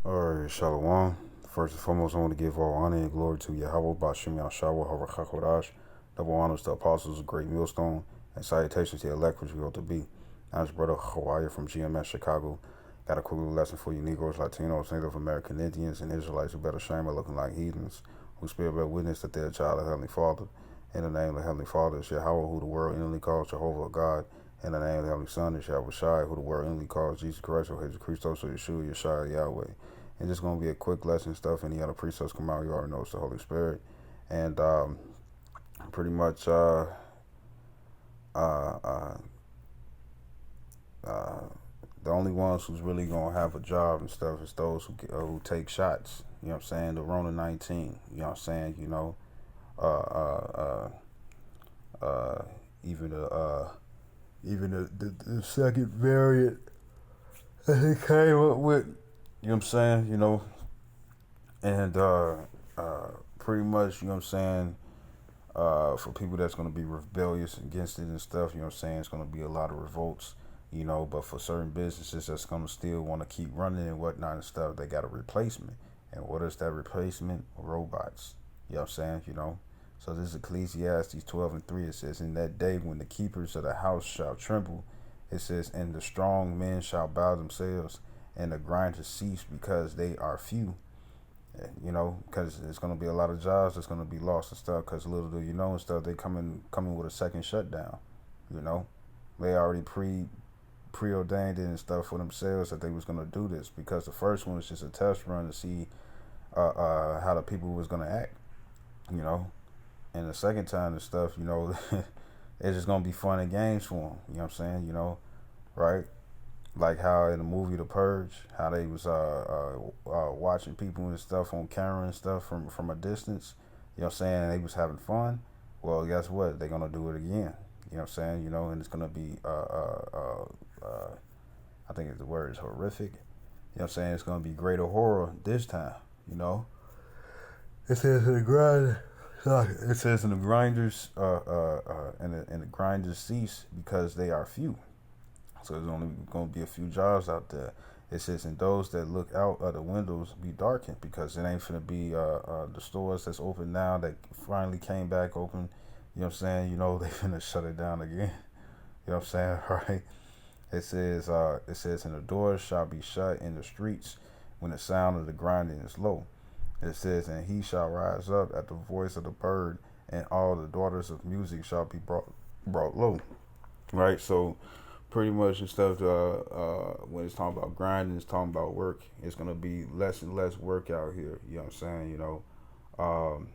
Alright, Shalom. First and foremost, I want to give all honor and glory to Yahweh, Bashim Yahshua, Harachakodash. Double honors to apostles of Great Millstone, and salutations to the elect which we ought to be. I'm his brother Hawaii from GMS Chicago. Got a quick little lesson for you Negroes, Latinos, Native American Indians, and Israelites who better shame at looking like heathens, who spirit bear witness that they're a child of Heavenly Father. In the name of the Heavenly Father is Yahweh, who the world inwardly calls Jehovah God. In the name of the Heavenly Son is Yahweh Shai, who the world inwardly calls Jesus Christ, or Jesus Christos, or Yeshua, Yeshua, Yahweh. It's just gonna be a quick lesson stuff. Any other precepts come out, you already know it's the Holy Spirit, and pretty much uh, uh, uh, the only ones who's really gonna have a job and stuff is those who take shots. You know what I'm saying? The Rona 19. You know what I'm saying? You know, uh, uh, uh, uh, even the second variant that he came up with. You know what I'm saying? You know, and pretty much, you know what I'm saying, for people that's going to be rebellious against it and stuff, you know what I'm saying, it's going to be a lot of revolts, you know, but for certain businesses that's going to still want to keep running and whatnot and stuff, they got a replacement. And what is that replacement? Robots. You know what I'm saying, you know. So this is Ecclesiastes 12:3. It says, in that day when the keepers of the house shall tremble, it says, and the strong men shall bow themselves, and the grinders cease because they are few. You know, because there's going to be a lot of jobs that's going to be lost and stuff, because little do you know and stuff, they coming with a second shutdown. You know, they already preordained it and stuff for themselves that they was going to do this, because the first one was just a test run to see how the people was going to act, you know. And the second time and stuff, you know, it's just going to be fun and games for them. You know what I'm saying? You know, right? Like how in the movie The Purge, how they was watching people and stuff on camera and stuff from a distance. You know what I'm saying? They was having fun. Well, guess what? They're gonna do it again. You know what I'm saying? You know, and it's gonna be I think the word is horrific. You know what I'm saying? It's gonna be greater horror this time. You know, it says in the grind. It says in the grinders, and the grinders cease because they are few. So there's only going to be a few jobs out there. It says, and those that look out of the windows be darkened, because it ain't finna be the stores that's open now that finally came back open. You know what I'm saying? You know, they finna shut it down again. You know what I'm saying? Right? It says, and the doors shall be shut in the streets when the sound of the grinding is low. It says, and he shall rise up at the voice of the bird, and all the daughters of music shall be brought low. Right? So pretty much and stuff, when it's talking about grinding, it's talking about work. It's gonna be less and less work out here. You know what I'm saying? You know, um,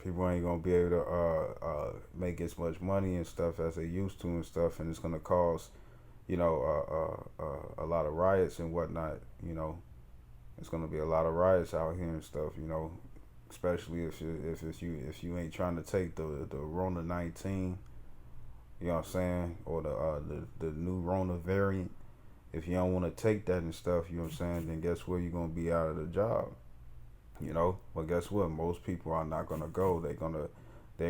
people ain't gonna be able to make as much money and stuff as they used to and stuff, and it's gonna cause, you know, a lot of riots and whatnot. You know, it's gonna be a lot of riots out here and stuff. You know, especially if you ain't trying to take the Rona 19. You know what I'm saying? Or the new Rona variant. If you don't want to take that and stuff, you know what I'm saying, then guess what? You're gonna be out of the job. You know? But guess what? Most people are not gonna go. They're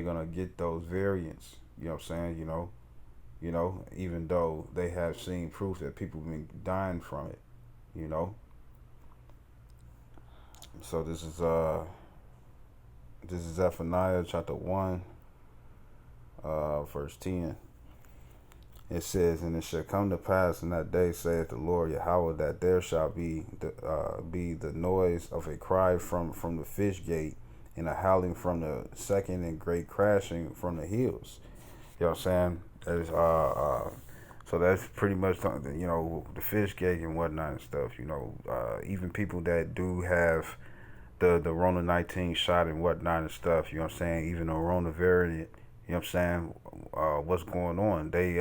gonna get those variants. You know what I'm saying? Even though they have seen proof that people have been dying from it. You know? So this is Zephaniah chapter 1, verse 10. It says, and it shall come to pass in that day, saith the Lord Yahweh, that there shall be the noise of a cry from the fish gate, and a howling from the second, and great crashing from the hills. You know what I'm saying? So that's pretty much something, you know, the fish gate and whatnot and stuff. You know, even people that do have the Rona 19 shot and whatnot and stuff. You know what I'm saying? Even the Rona variant. You know what I'm saying? What's going on? They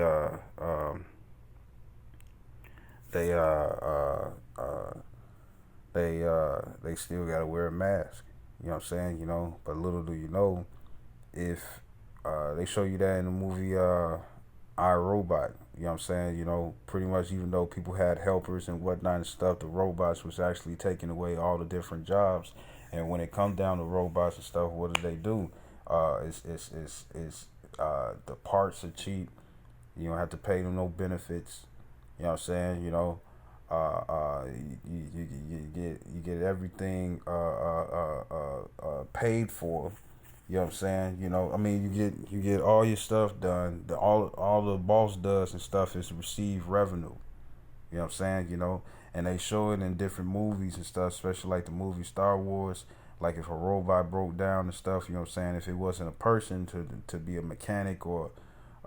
they still gotta wear a mask. You know what I'm saying? You know, but little do you know, if they show you that in the movie I, Robot. You know what I'm saying? You know, pretty much even though people had helpers and whatnot and stuff, the robots was actually taking away all the different jobs. And when it comes down to robots and stuff, what do they do? The parts are cheap. You don't have to pay them no benefits. You know what I'm saying? You get everything paid for. You know what I'm saying? I mean, you get all your stuff done. All the boss does and stuff is receive revenue. You know what I'm saying? And they show it in different movies and stuff, especially like the movie Star Wars. Like if a robot broke down and stuff, you know what I'm saying? If it wasn't a person to be a mechanic or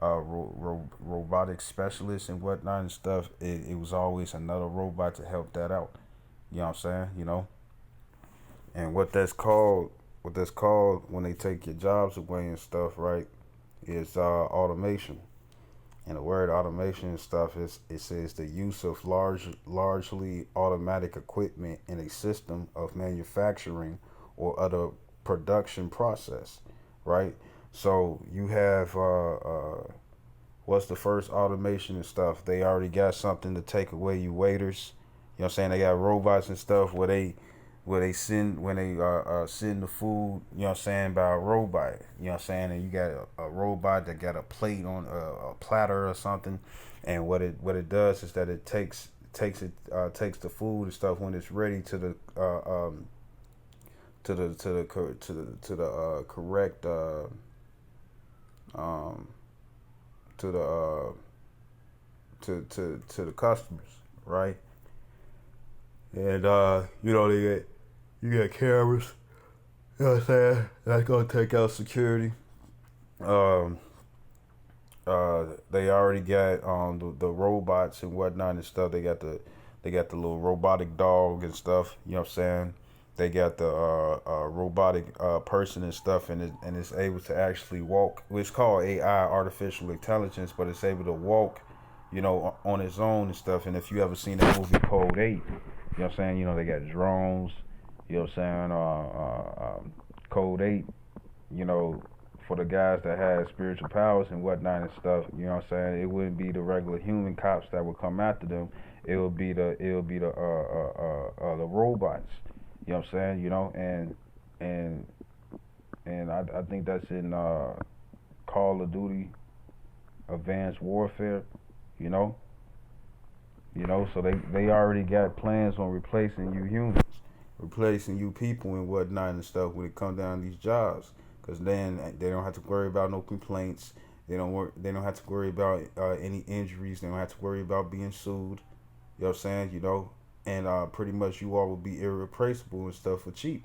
robotic specialist and whatnot and stuff, it was always another robot to help that out. You know what I'm saying? And what that's called when they take your jobs away and stuff, right? Is automation. And the word automation and stuff it says the use of largely automatic equipment in a system of manufacturing or other production process, right? So you have what's the first automation and stuff? They already got something to take away you waiters. You know what I'm saying? They got robots and stuff where they send when they send the food, you know what I'm saying, by a robot. You know what I'm saying? And you got a robot that got a plate on a platter or something. And what it does is that it takes the food and stuff when it's ready to the correct um to the to the customers, right? And you got cameras, you know what I'm saying? That's gonna take out security. Um they already got the robots and whatnot and stuff. They got the little robotic dog and stuff, you know what I'm saying? They got the robotic person and stuff, and it's able to actually walk. It's called AI, artificial intelligence, but it's able to walk, on its own and stuff. And if you ever seen that movie Code 8, you know what I'm saying? They got drones, you know what I'm saying? Code 8, for the guys that had spiritual powers and whatnot and stuff, you know what I'm saying? It wouldn't be the regular human cops that would come after them. The robots. You know what I'm saying? And I think that's in Call of Duty Advanced Warfare, you know. So they already got plans on replacing you humans, replacing you people and whatnot and stuff when it comes down to these jobs. Because then they don't have to worry about no complaints. They don't have to worry about any injuries. They don't have to worry about being sued. You know what I'm saying? And pretty much you all will be irreplaceable and stuff for cheap.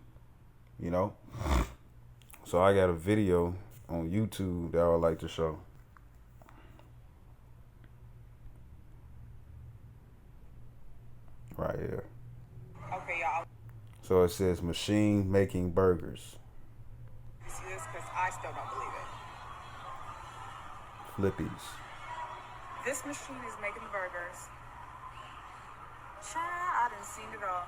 So I got a video on YouTube that I would like to show. Right here. Okay, y'all. So it says machine making burgers. You see this? Because I still don't believe it. Flippies. This machine is making the burgers. Child, I done seen it all.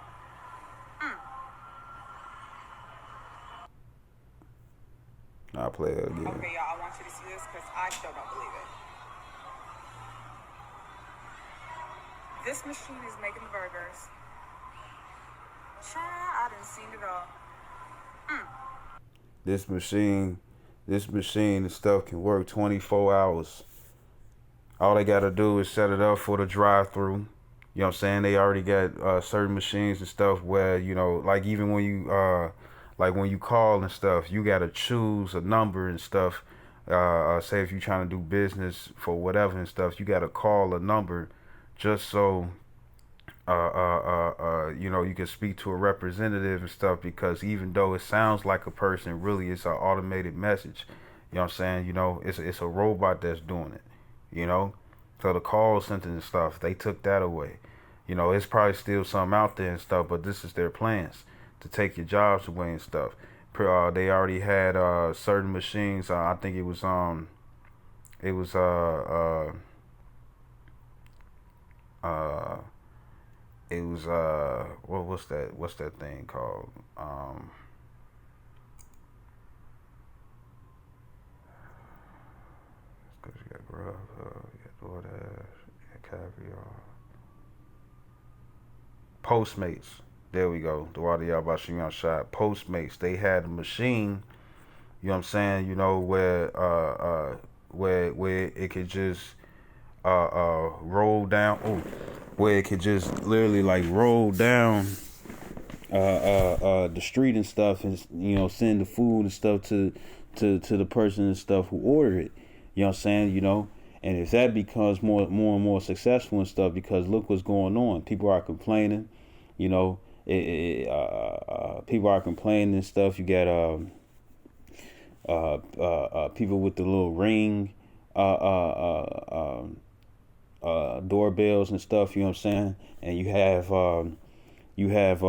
I'll play it again. Okay, y'all, I want you to see this because I still don't believe it. This machine is making the burgers. Child, I done seen it all. This machine and stuff can work 24 hours. All they got to do is set it up for the drive-through. You know what I'm saying? They already got certain machines and stuff where, like even when you call and stuff, you got to choose a number and stuff. Say if you're trying to do business for whatever and stuff, you got to call a number just so you can speak to a representative and stuff, because even though it sounds like a person, really it's an automated message. You know what I'm saying? It's a robot that's doing it. So the call center and stuff, they took that away. It's probably still something out there and stuff, but this is their plans to take your jobs away and stuff. They already had certain machines. I think it was what's that thing called? Cause you got Grubhub, you got DoorDash, you got Caviar, Postmates. There we go. The water y'all about shooting out shot. Postmates. They had a machine. You know what I'm saying? Where it could just roll down. Oh, where it could just literally like roll down the street and stuff, and send the food and stuff to the person and stuff who ordered it. You know what I'm saying? And if that becomes more and more successful and stuff, because look what's going on, people are complaining. People are complaining and stuff. You got people with the little ring doorbells and stuff. You know what I'm saying? And you have you have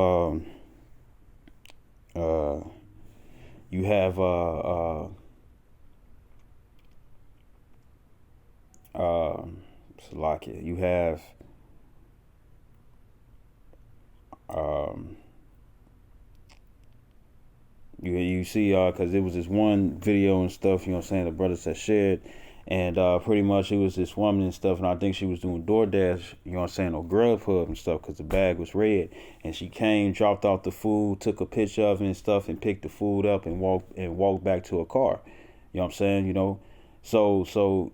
Salakia. You have you see because it was this one video and stuff, you know what I'm saying, the brothers that shared, and pretty much it was this woman and stuff, and I think she was doing DoorDash, you know what I'm saying, or Grubhub and stuff, because the bag was red, and she came, dropped off the food, took a picture of it and stuff, and picked the food up and walked back to her car. You know what I'm saying? So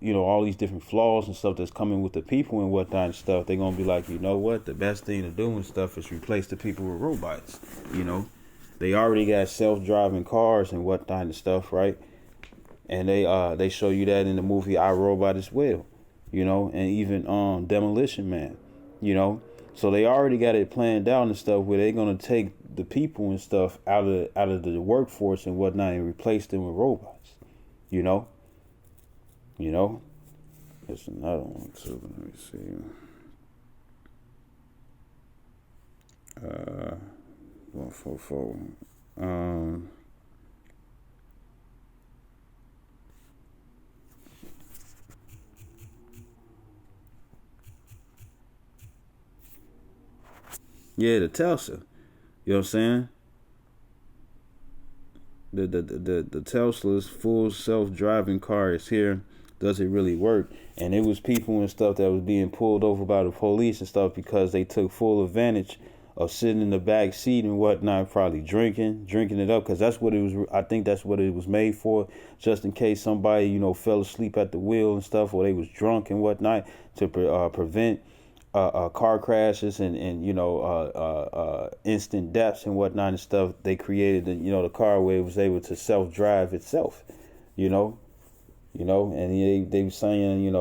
all these different flaws and stuff that's coming with the people and whatnot and stuff, they're gonna be like, you know what, the best thing to do and stuff is replace the people with robots. They already got self-driving cars and whatnot and stuff, right? And they show you that in the movie I, Robot as well, and even Demolition Man, So they already got it planned out and stuff where they're gonna take the people and stuff out of the workforce and whatnot and replace them with robots, you know. There's another one too. Let me see. 144. Yeah, the Tesla. You know what I'm saying? The Tesla's full self-driving car is here. Does it really work? And it was people and stuff that was being pulled over by the police and stuff because they took full advantage of sitting in the back seat and whatnot, probably drinking it up, because that's what it was. I think that's what it was made for, just in case somebody fell asleep at the wheel and stuff, or they was drunk and whatnot, to prevent car crashes and instant deaths and whatnot and stuff. They created the car where it was able to self-drive itself, and they were saying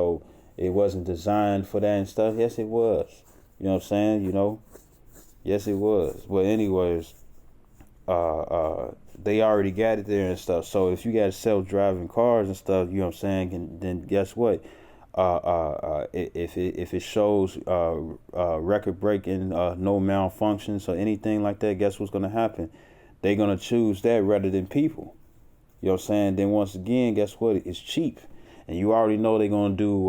it wasn't designed for that and stuff. Yes, it was. You know what I'm saying? Yes, it was. Well, anyways, they already got it there and stuff. So if you got self-driving cars and stuff, you know what I'm saying, then guess what? If it shows record-breaking, no malfunctions or anything like that, guess what's gonna happen? They're gonna choose that rather than people. You know what I'm saying? Then once again, guess what? It's cheap, and you already know they're gonna do.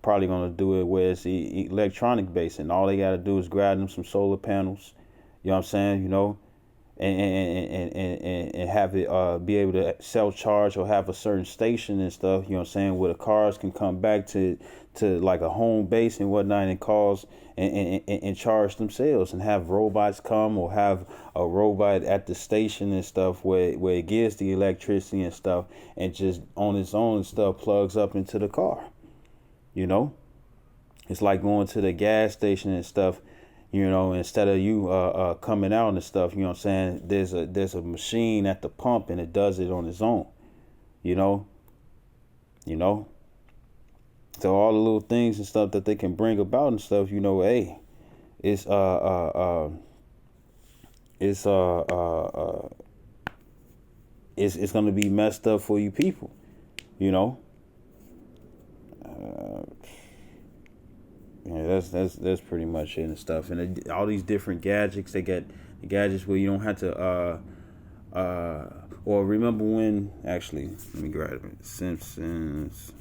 Probably gonna do it where it's electronic based, and all they gotta do is grab them some solar panels. You know what I'm saying? And have it be able to self-charge or have a certain station and stuff, you know what I'm saying, where the cars can come back to like a home base and whatnot, and cause and charge themselves, and have robots come, or have a robot at the station and stuff where it gets the electricity and stuff, and just on its own and stuff plugs up into the car. It's like going to the gas station and stuff, instead of you coming out and stuff, you know what I'm saying, there's a machine at the pump, and it does it on its own, so all the little things and stuff that they can bring about and stuff, hey, it's it's gonna be messed up for you people, Yeah, that's pretty much it and stuff. And all these different gadgets, they get the gadgets where you don't have to or remember when, actually, let me grab it, Simpsons.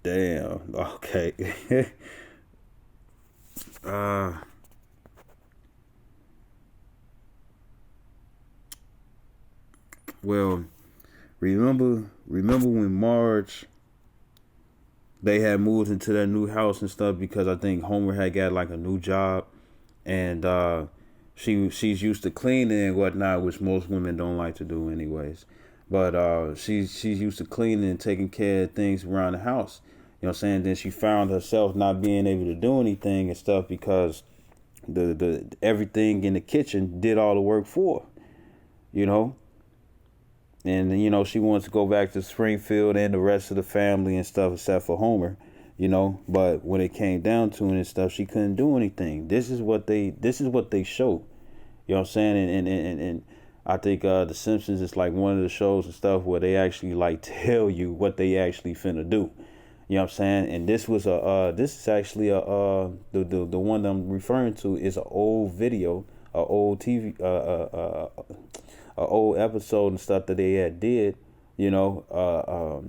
Damn. Okay. uh. Well, remember when Marge they had moved into that new house and stuff because I think Homer had got like a new job and she's used to cleaning and whatnot, which most women don't like to do anyways. But she's used to cleaning and taking care of things around the house. You know what I'm saying? Then she found herself not being able to do anything and stuff because the everything in the kitchen did all the work for her, you know. And she wants to go back to Springfield and the rest of the family and stuff except for Homer, but when it came down to it and stuff, she couldn't do anything. This is what they show, you know what I'm saying? And I think The Simpsons is like one of the shows and stuff where they actually like tell you what they actually finna do, you know what I'm saying? And this is actually the one that I'm referring to is an old video, an old TV a old episode and stuff that they had did, where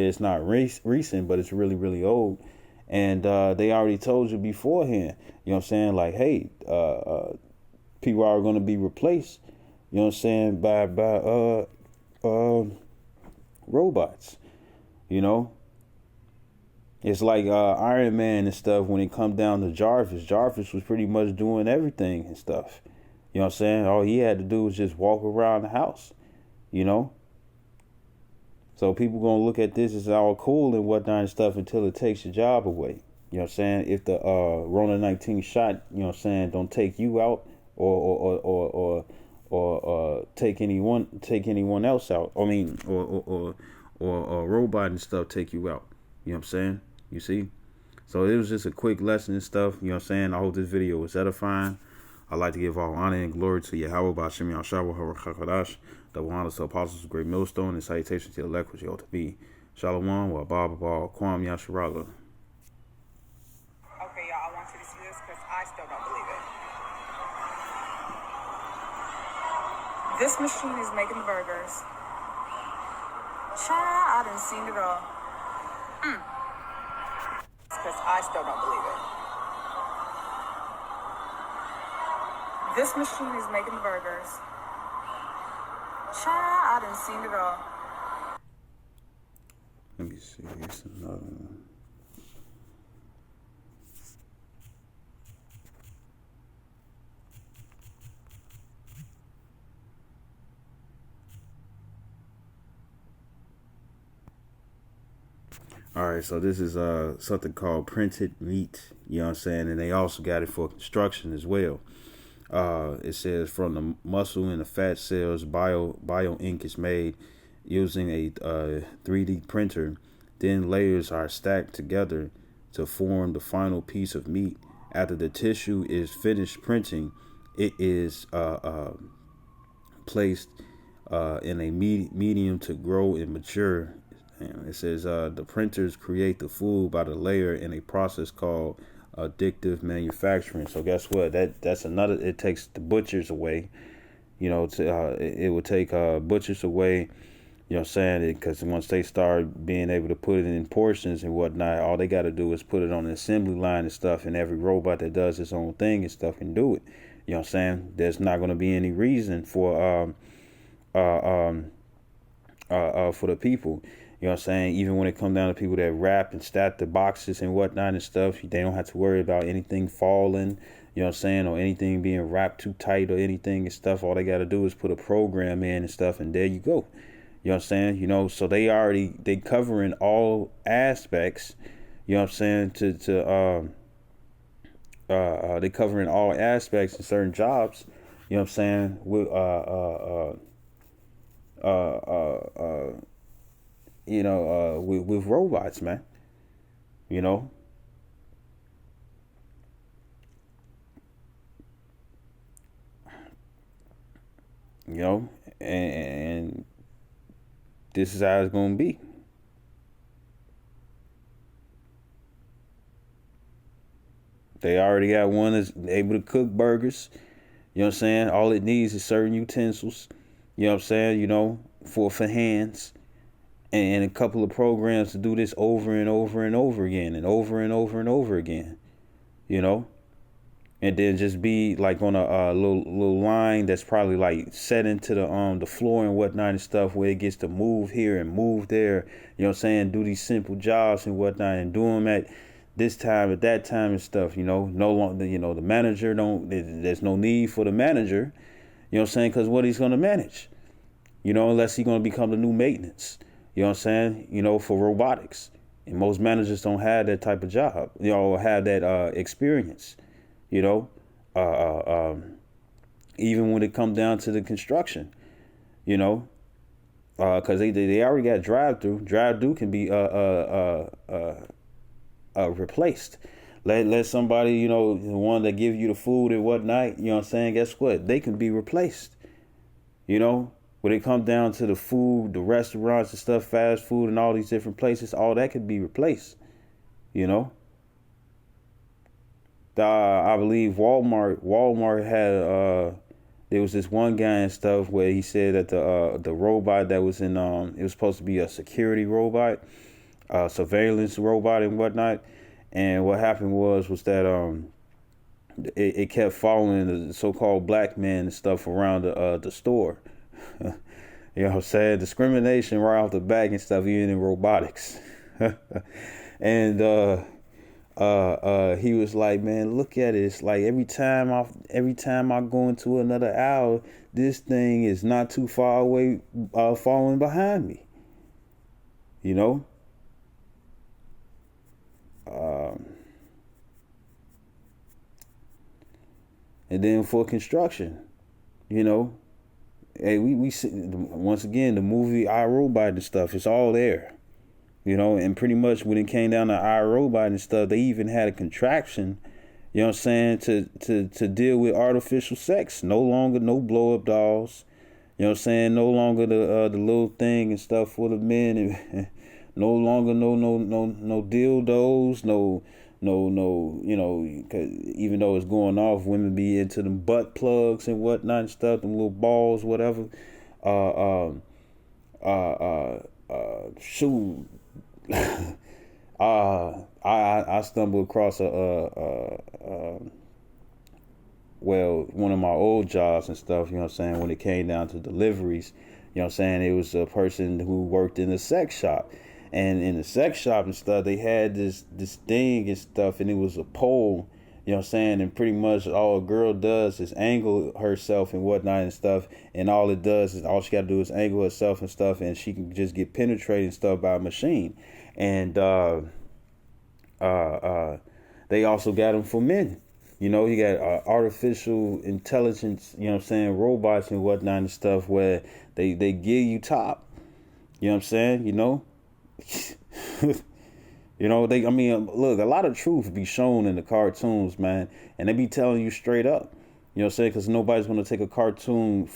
it's not recent, but it's really, really old. And they already told you beforehand, you know what I'm saying? Like, hey, people are going to be replaced, you know what I'm saying, by robots, you know? It's like Iron Man and stuff when it come down to Jarvis. Jarvis was pretty much doing everything and stuff. You know what I'm saying? All he had to do was just walk around the house, you know? So people going to look at this as all cool and whatnot and stuff until it takes your job away. You know what I'm saying? If the Rona 19 shot, you know what I'm saying, don't take you out or take anyone else out. I mean, or a robot and stuff take you out. You know what I'm saying? You see? So it was just a quick lesson and stuff. You know what I'm saying? I hope this video was edifying. I'd like to give all honor and glory to Yahweh Ba'Shem Yahshua HaRachakadash, double honor to apostles, great millstone, and salutations to the elect which you ought to be. Shalom, wa Baba Kwam Yasharala. Okay, y'all, I want you to see this because I still don't believe it. This machine is making the burgers. Child, I done seen it all. Because I still don't believe it. This machine is making the burgers. Child, I done seen it all. Let me see. Here's another one. All right, so this is something called printed meat. You know what I'm saying? And they also got it for construction as well. It says from the muscle and the fat cells, bio ink is made using a 3D printer. Then layers are stacked together to form the final piece of meat. After the tissue is finished printing, it is placed in a medium to grow and mature. And it says the printers create the food by the layer in a process called additive manufacturing. So guess what? That's another. It takes the butchers away. It would take butchers away. You know what I'm saying? Because once they start being able to put it in portions and whatnot, all they got to do is put it on the assembly line and stuff. And every robot that does its own thing and stuff can do it. You know what I'm saying? There's not going to be any reason for the people. You know what I'm saying? Even when it comes down to people that wrap and stack the boxes and whatnot and stuff, they don't have to worry about anything falling, you know what I'm saying, or anything being wrapped too tight or anything and stuff. All they got to do is put a program in and stuff, and there you go. You know what I'm saying? So they covering all aspects, you know what I'm saying, they covering all aspects in certain jobs, you know what I'm saying, with with robots, man. You know. And this is how it's gonna be. They already got one that's able to cook burgers. You know what I'm saying? All it needs is certain utensils. You know what I'm saying? For hands. and a couple of programs to do this over and over and over again and over and over and over again, you know, and then just be like on a little line that's probably like set into the floor and whatnot and stuff where it gets to move here and move there, you know what I'm saying, do these simple jobs and whatnot and do them at this time at that time and stuff, you know, no longer, you know, the manager there's no need for the manager, you know what I'm saying, because what he's going to manage, you know, unless he's going to become the new maintenance, you know what I'm saying, you know, for robotics. And most managers don't have that type of job, you know, have that experience, you know, even when it comes down to the construction, you know, because they already got drive-through. Drive-through can be replaced. Let somebody, you know, the one that give you the food and whatnot, you know what I'm saying, guess what? They can be replaced, you know. When it comes down to the food, the restaurants and stuff, fast food and all these different places, all that could be replaced, you know. I believe Walmart had there was this one guy and stuff where he said that the robot that was in it was supposed to be a security robot, surveillance robot and whatnot, and what happened was that it kept following the so-called black man and stuff around the store. You know what I'm saying? Discrimination right off the back and stuff, even in robotics. And he was like, man, look at it. It's like every time I go into another aisle, this thing is not too far away, following behind me. You know? And then for construction, you know, hey, we see, once again, the movie I, Robot and stuff, it's all there. You know, and pretty much when it came down to iRobot and stuff, they even had a contraption, you know what I'm saying, to deal with artificial sex. No longer no blow up dolls, you know what I'm saying, no longer the little thing and stuff for the men, and no longer no dildos, no, you know, 'cause even though it's going off, women be into them butt plugs and whatnot and stuff, them little balls, whatever. Shoot. I stumbled across one of my old jobs and stuff, you know what I'm saying, when it came down to deliveries, you know what I'm saying, it was a person who worked in a sex shop. And in the sex shop and stuff, they had this thing and stuff, and it was a pole, you know what I'm saying, and pretty much all a girl does is angle herself and whatnot and stuff, and all it does is all she got to do is angle herself and stuff, and she can just get penetrated and stuff by a machine. And they also got them for men. You know, you got artificial intelligence, you know what I'm saying, robots and whatnot and stuff where they give you top. You know what I'm saying? You know? You know, look, a lot of truth be shown in the cartoons, man, and they be telling you straight up. You know what I'm saying? Because nobody's going to take a cartoon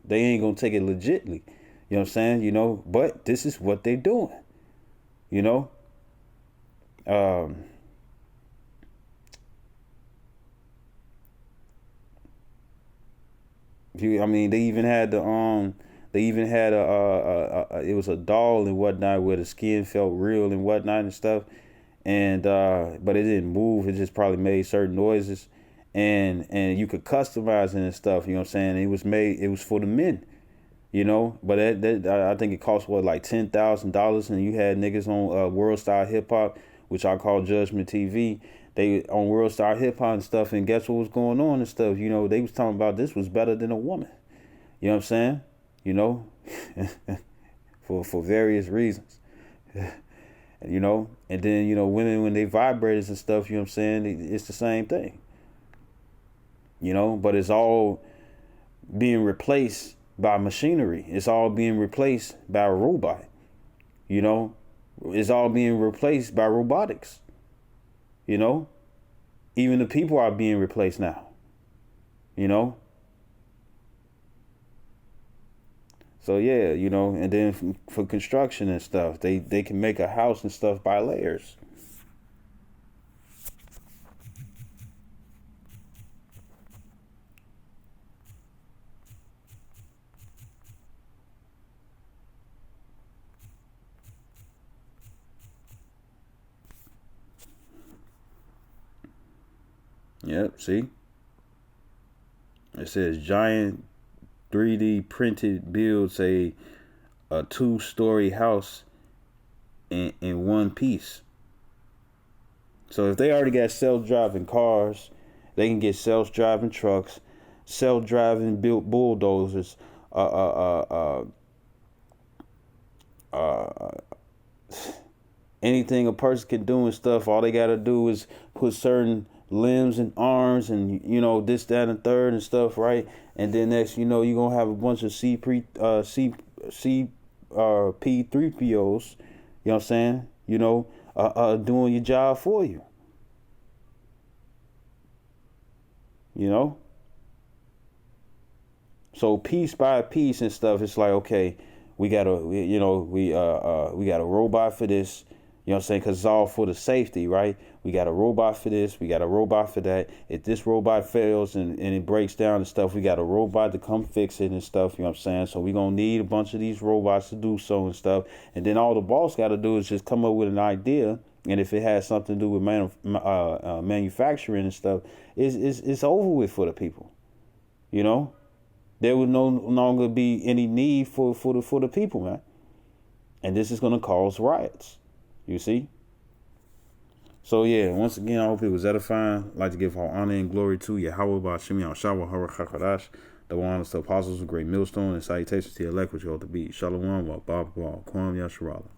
they ain't going to take it legitly. You know what I'm saying? You know, but this is what they doing. You know? They even had it was a doll and whatnot where the skin felt real and whatnot and stuff, and but it didn't move. It just probably made certain noises, and you could customize it and stuff. You know what I'm saying? It was for the men, you know. But I think it cost like $10,000, and you had niggas on World Star Hip Hop, which I call Judgment TV. They on World Star Hip Hop and stuff, and guess what was going on and stuff? You know, they was talking about this was better than a woman. You know what I'm saying? You know, for various reasons. You know, and then, you know, women, when they vibrators and stuff, you know what I'm saying, it's the same thing. You know, but it's all being replaced by machinery. It's all being replaced by a robot. You know, it's all being replaced by robotics. You know, even the people are being replaced now. You know. So yeah, you know, and then for construction and stuff, they can make a house and stuff by layers. Yep, see? It says giant 3D printed builds a 2-story house in one piece. So if they already got self-driving cars, they can get self-driving trucks, self-driving built bulldozers, anything a person can do and stuff. All they gotta do is put certain limbs and arms and this, that, and third and stuff, right? And then next, you're gonna have a bunch of P3POs, you know what I'm saying? Doing your job for you. So piece by piece and stuff, it's like, okay, we got a robot for this, you know what I'm saying? Because it's all for the safety, right? We got a robot for this. We got a robot for that. If this robot fails and it breaks down and stuff, we got a robot to come fix it and stuff, you know what I'm saying? So we're going to need a bunch of these robots to do so and stuff. And then all the boss got to do is just come up with an idea. And if it has something to do with manufacturing and stuff, it's over with for the people, There will no longer be any need for the people, man. And this is going to cause riots. You see? So, yeah, once again, I hope it was edifying. I'd like to give all honor and glory to Yahweh Ba'Shem Yahshua HaRachakadash, the one of the apostles of great millstone, and salutations to the elect which you ought to be. Shalom, wa Kwam Yasharala.